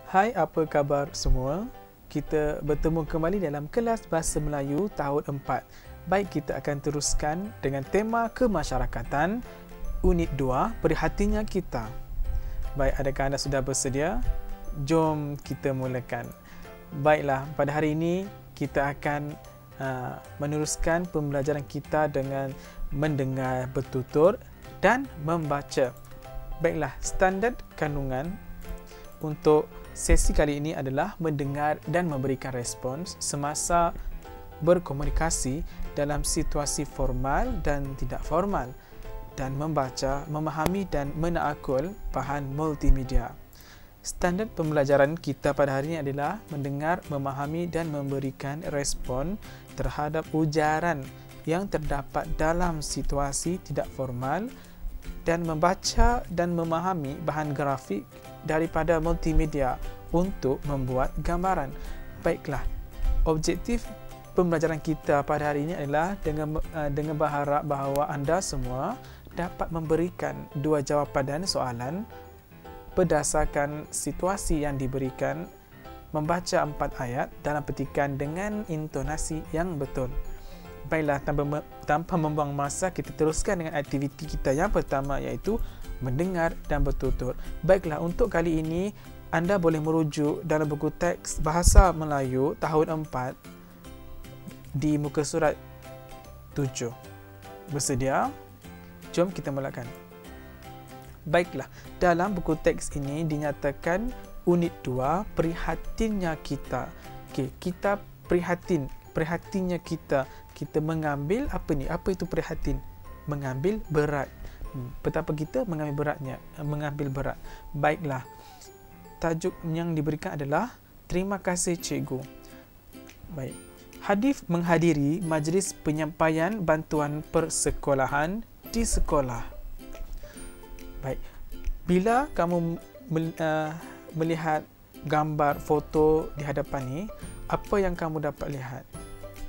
Hai, apa khabar semua? Kita bertemu kembali dalam kelas Bahasa Melayu tahun 4. Baik, kita akan teruskan dengan tema kemasyarakatan, unit 2, Perhatinya Kita. Baik, adakah anda sudah bersedia? Jom kita mulakan. Baiklah, pada hari ini kita akan meneruskan pembelajaran kita dengan mendengar bertutur dan membaca. Baiklah, standard kandungan untuk sesi kali ini adalah mendengar dan memberikan respons semasa berkomunikasi dalam situasi formal dan tidak formal, dan membaca, memahami dan menaakul bahan multimedia. Standard pembelajaran kita pada hari ini adalah mendengar, memahami dan memberikan respon terhadap ujaran yang terdapat dalam situasi tidak formal, dan membaca dan memahami bahan grafik daripada multimedia untuk membuat gambaran. Baiklah, objektif pembelajaran kita pada hari ini adalah dengan berharap bahawa anda semua dapat memberikan dua jawapan dan soalan berdasarkan situasi yang diberikan, membaca 4 ayat dalam petikan dengan intonasi yang betul. Baiklah, tanpa membuang masa, kita teruskan dengan aktiviti kita yang pertama, iaitu mendengar dan bertutur. Baiklah, untuk kali ini anda boleh merujuk dalam buku teks Bahasa Melayu tahun 4 di muka surat 7. Bersedia? Jom kita mulakan. Baiklah, dalam buku teks ini dinyatakan unit 2, Prihatinnya Kita. Okey, kita prihatinnya kita. Kita mengambil apa ni? Apa itu prihatin? Mengambil berat. Betapa kita mengambil berat. Baiklah. Tajuk yang diberikan adalah Terima kasih Cikgu. Baik. Hadif menghadiri majlis penyampaian bantuan persekolahan di sekolah. Baik. Bila kamu melihat gambar foto di hadapan ni, apa yang kamu dapat lihat?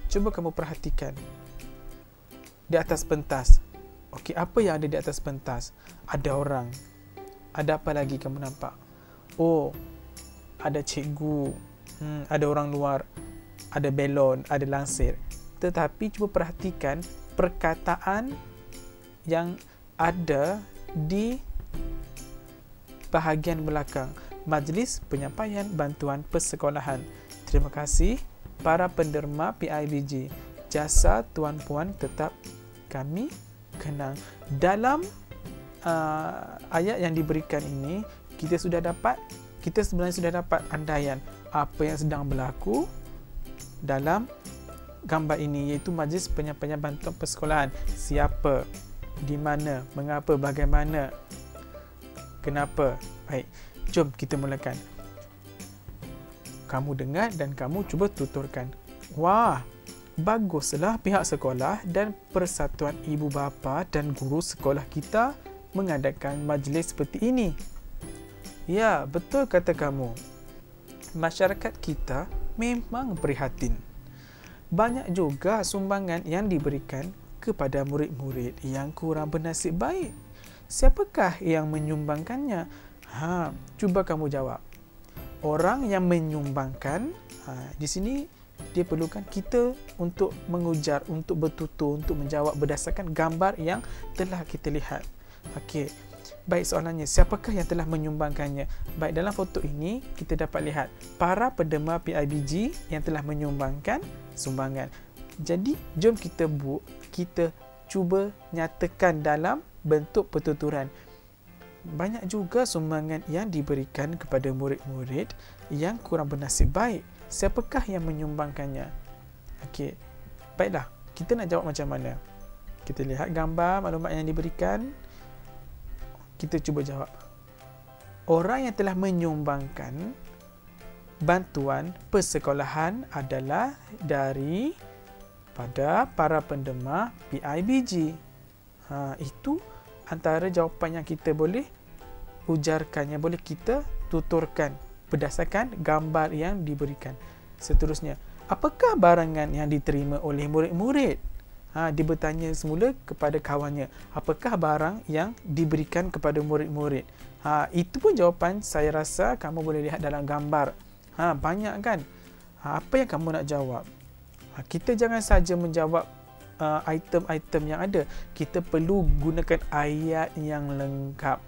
Cuba kamu perhatikan. Di atas pentas. Okey, apa yang ada di atas pentas? Ada orang. Ada apa lagi kamu nampak? Oh, ada cikgu. Ada orang luar. Ada belon, ada langsir. Tetapi cuba perhatikan perkataan yang ada di bahagian belakang. Majlis penyampaian bantuan persekolahan. Terima kasih para penderma PIBG. Jasa tuan-puan tetap kami kenang. Dalam ayat yang diberikan ini, kita sebenarnya sudah dapat andaian apa yang sedang berlaku dalam gambar ini, iaitu majlis penyampaian bantuan persekolahan. Siapa, di mana, mengapa, bagaimana, kenapa. Baik, jom kita mulakan. Kamu dengar dan kamu cuba tuturkan. Wah, baguslah pihak sekolah dan Persatuan Ibu Bapa dan Guru sekolah kita mengadakan majlis seperti ini. Ya, betul kata kamu. Masyarakat kita memang prihatin. Banyak juga sumbangan yang diberikan kepada murid-murid yang kurang bernasib baik. Siapakah yang menyumbangkannya? Cuba kamu jawab. Orang yang menyumbangkan, di sini dia perlukan kita untuk mengujar, untuk bertutur, untuk menjawab berdasarkan gambar yang telah kita lihat. Okey. Baik, soalannya, siapakah yang telah menyumbangkannya? Baik, dalam foto ini kita dapat lihat para penderma PIBG yang telah menyumbangkan sumbangan. Jadi, jom kita cuba nyatakan dalam bentuk pertuturan. Banyak juga sumbangan yang diberikan kepada murid-murid yang kurang bernasib baik. Siapakah yang menyumbangkannya? Okey. Baiklah, kita nak jawab macam mana? Kita lihat gambar maklumat yang diberikan. Kita cuba jawab. Orang yang telah menyumbangkan bantuan persekolahan adalah daripada para penderma PIBG. Itu antara jawapan yang kita boleh ujarkan, yang boleh kita tuturkan berdasarkan gambar yang diberikan. Seterusnya, apakah barangan yang diterima oleh murid-murid? Dia bertanya semula kepada kawannya, apakah barang yang diberikan kepada murid-murid. Itu pun jawapan saya rasa kamu boleh lihat dalam gambar. Banyak kan? Apa yang kamu nak jawab? Kita jangan saja menjawab item-item yang ada. Kita perlu gunakan ayat yang lengkap.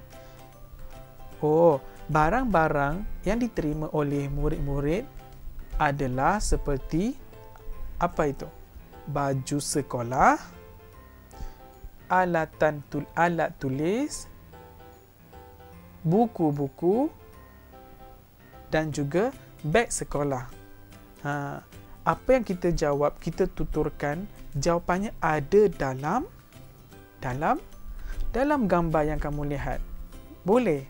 Barang-barang yang diterima oleh murid-murid adalah seperti apa itu? Baju sekolah, alat tulis, buku-buku dan juga beg sekolah. Apa yang kita jawab, kita tuturkan, jawapannya ada dalam gambar yang kamu lihat. Boleh?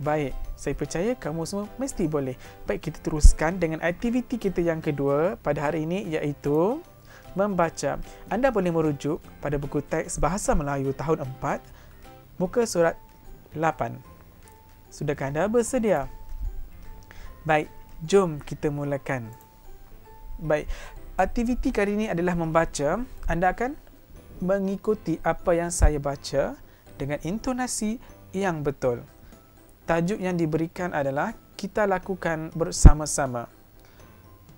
Baik, saya percaya kamu semua mesti boleh. Baik, kita teruskan dengan aktiviti kita yang kedua pada hari ini, iaitu membaca. Anda boleh merujuk pada buku teks Bahasa Melayu tahun 4, muka surat 8. Sudahkah anda bersedia? Baik, jom kita mulakan. Baik, aktiviti kali ini adalah membaca. Anda akan mengikuti apa yang saya baca dengan intonasi yang betul. Tajuk yang diberikan adalah kita lakukan bersama-sama.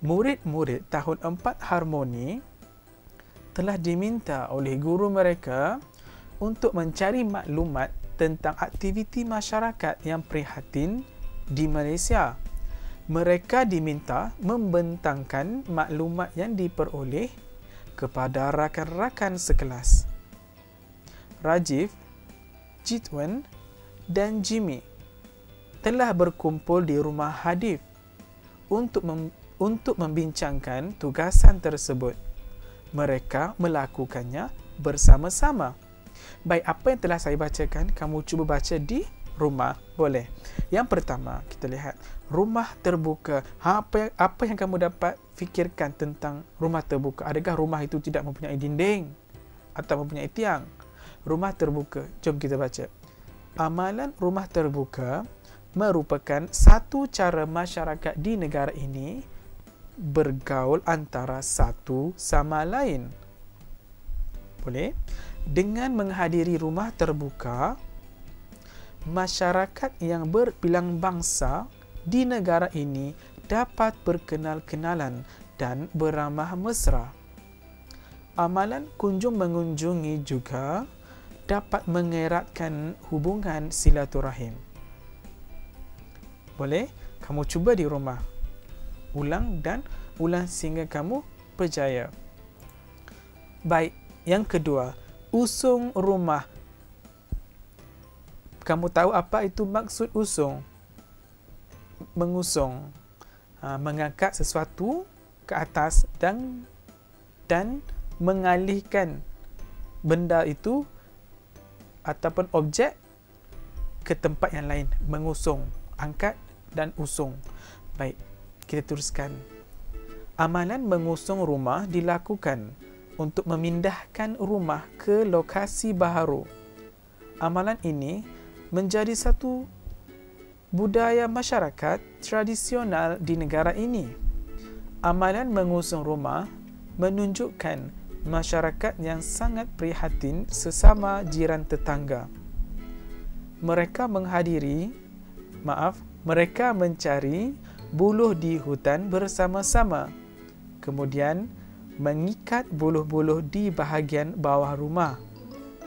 Murid-murid tahun 4 Harmoni telah diminta oleh guru mereka untuk mencari maklumat tentang aktiviti masyarakat yang prihatin di Malaysia. Mereka diminta membentangkan maklumat yang diperoleh kepada rakan-rakan sekelas. Rajiv, Jitwan dan Jimmy telah berkumpul di rumah Hadif untuk membincangkan tugasan tersebut. Mereka melakukannya bersama-sama. Baik, apa yang telah saya bacakan, kamu cuba baca di rumah. Boleh. Yang pertama, kita lihat rumah terbuka. Apa yang kamu dapat fikirkan tentang rumah terbuka? Adakah rumah itu tidak mempunyai dinding atau mempunyai tiang? Rumah terbuka. Jom kita baca. Amalan rumah terbuka merupakan satu cara masyarakat di negara ini bergaul antara satu sama lain. Boleh? Dengan menghadiri rumah terbuka, masyarakat yang berbilang bangsa di negara ini dapat berkenal-kenalan dan beramah mesra. Amalan kunjung mengunjungi juga dapat mengeratkan hubungan silaturahim. Boleh? Kamu cuba di rumah. Ulang dan ulang sehingga kamu berjaya. Baik, yang kedua, usung rumah. Kamu tahu apa itu maksud usung? Mengusung. Mengangkat sesuatu ke atas dan mengalihkan benda itu ataupun objek ke tempat yang lain. Mengusung. Angkat dan usung. Baik, kita teruskan. Amalan mengusung rumah dilakukan untuk memindahkan rumah ke lokasi baharu. Amalan ini menjadi satu budaya masyarakat tradisional di negara ini. Amalan mengusung rumah menunjukkan masyarakat yang sangat prihatin sesama jiran tetangga. Mereka mencari buluh di hutan bersama-sama. Kemudian mengikat buluh-buluh di bahagian bawah rumah.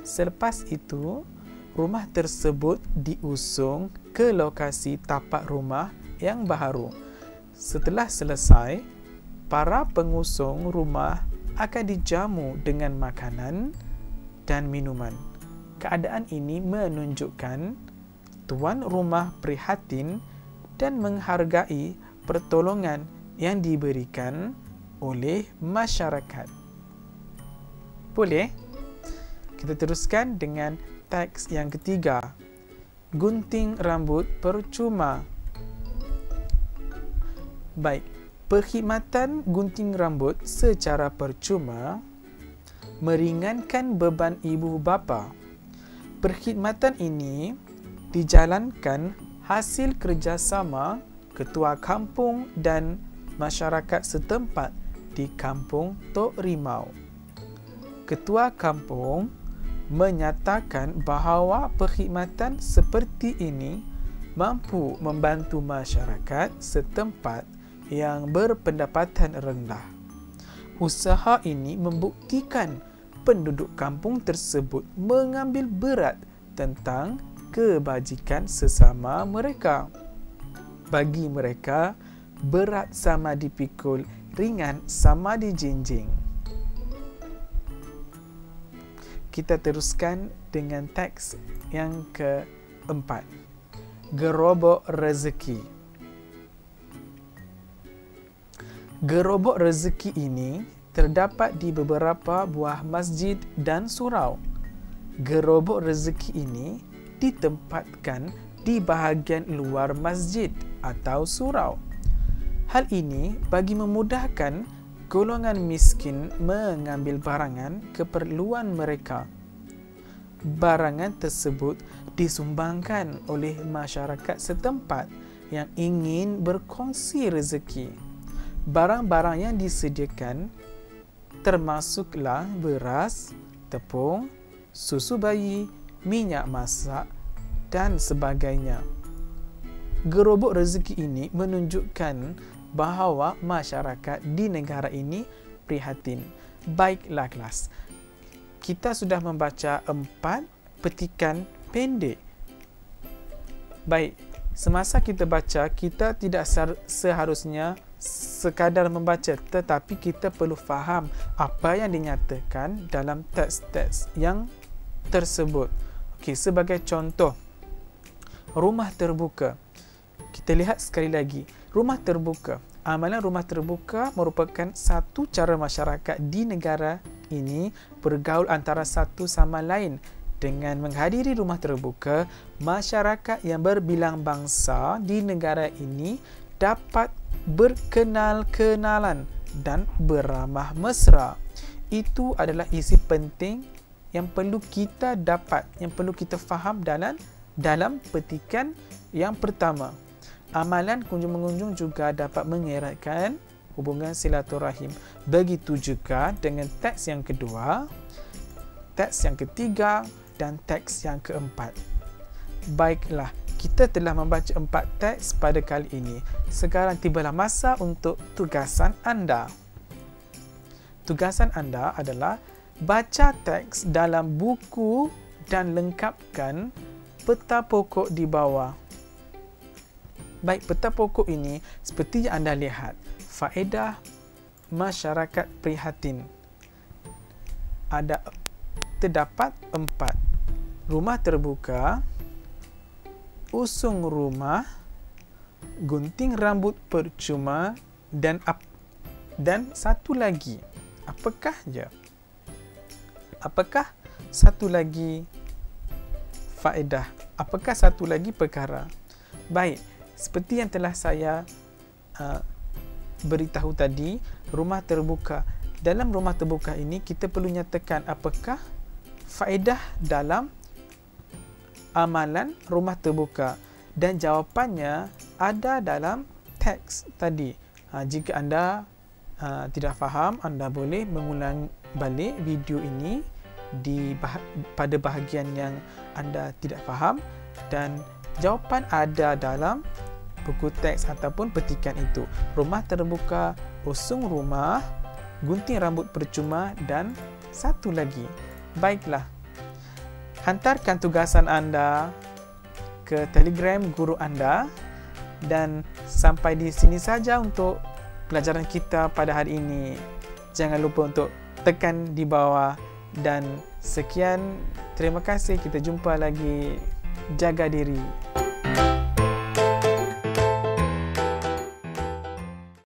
Selepas itu, rumah tersebut diusung ke lokasi tapak rumah yang baharu. Setelah selesai, para pengusung rumah akan dijamu dengan makanan dan minuman. Keadaan ini menunjukkan tuan rumah prihatin dan menghargai pertolongan yang diberikan oleh masyarakat. Boleh? Kita teruskan dengan teks yang ketiga. Gunting rambut percuma. Baik, perkhidmatan gunting rambut secara percuma meringankan beban ibu bapa. Perkhidmatan ini dijalankan hasil kerjasama ketua kampung dan masyarakat setempat di kampung Tok Rimau. ketua kampung menyatakan bahawa perkhidmatan seperti ini mampu membantu masyarakat setempat yang berpendapatan rendah. Usaha ini membuktikan penduduk kampung tersebut mengambil berat tentang kebajikan sesama mereka. Bagi mereka, berat sama dipikul, ringan sama dijinjing. Kita teruskan dengan teks yang keempat. Gerobok rezeki. Gerobok rezeki ini terdapat di beberapa buah masjid dan surau. Gerobok rezeki ini ditempatkan di bahagian luar masjid atau surau. Hal ini bagi memudahkan golongan miskin mengambil barangan keperluan mereka. Barangan tersebut disumbangkan oleh masyarakat setempat yang ingin berkongsi rezeki. Barang-barang yang disediakan termasuklah beras, tepung, susu bayi, minyak masak dan sebagainya. Gerobok rezeki ini menunjukkan bahawa masyarakat di negara ini prihatin. Baiklah kelas, kita sudah membaca 4 petikan pendek. Baik, semasa kita baca, kita tidak seharusnya sekadar membaca, tetapi kita perlu faham apa yang dinyatakan dalam teks-teks yang tersebut. Okey, sebagai contoh, rumah terbuka. Kita lihat sekali lagi, rumah terbuka. Amalan rumah terbuka merupakan satu cara masyarakat di negara ini bergaul antara satu sama lain. Dengan menghadiri rumah terbuka, masyarakat yang berbilang bangsa di negara ini dapat berkenal-kenalan dan beramah mesra. Itu adalah isi penting yang perlu kita dapat, yang perlu kita faham dalam petikan yang pertama. Amalan kunjung-mengunjung juga dapat mengeratkan hubungan silaturahim. Begitu juga dengan teks yang kedua, teks yang ketiga dan teks yang keempat. Baiklah, kita telah membaca 4 teks pada kali ini. Sekarang tibalah masa untuk tugasan anda. Tugasan anda adalah baca teks dalam buku dan lengkapkan peta pokok di bawah. Baik, peta pokok ini seperti yang anda lihat, faedah masyarakat prihatin. Terdapat 4. Rumah terbuka, usung rumah, gunting rambut percuma dan satu lagi. Apakah dia? Apakah satu lagi faedah? Apakah satu lagi perkara? Baik, seperti yang telah saya beritahu tadi, rumah terbuka. Dalam rumah terbuka ini, kita perlu nyatakan apakah faedah dalam amalan rumah terbuka. Dan jawapannya ada dalam teks tadi. Jika anda tidak faham, anda boleh mengulang balik video ini pada bahagian yang anda tidak faham, dan jawapan ada dalam buku teks ataupun petikan itu. Rumah terbuka, usung rumah, gunting rambut percuma dan satu lagi. Baiklah, hantarkan tugasan anda ke Telegram guru anda, dan sampai di sini saja untuk pelajaran kita pada hari ini. Jangan lupa untuk tekan di bawah, dan sekian, terima kasih, kita jumpa lagi. Jaga diri.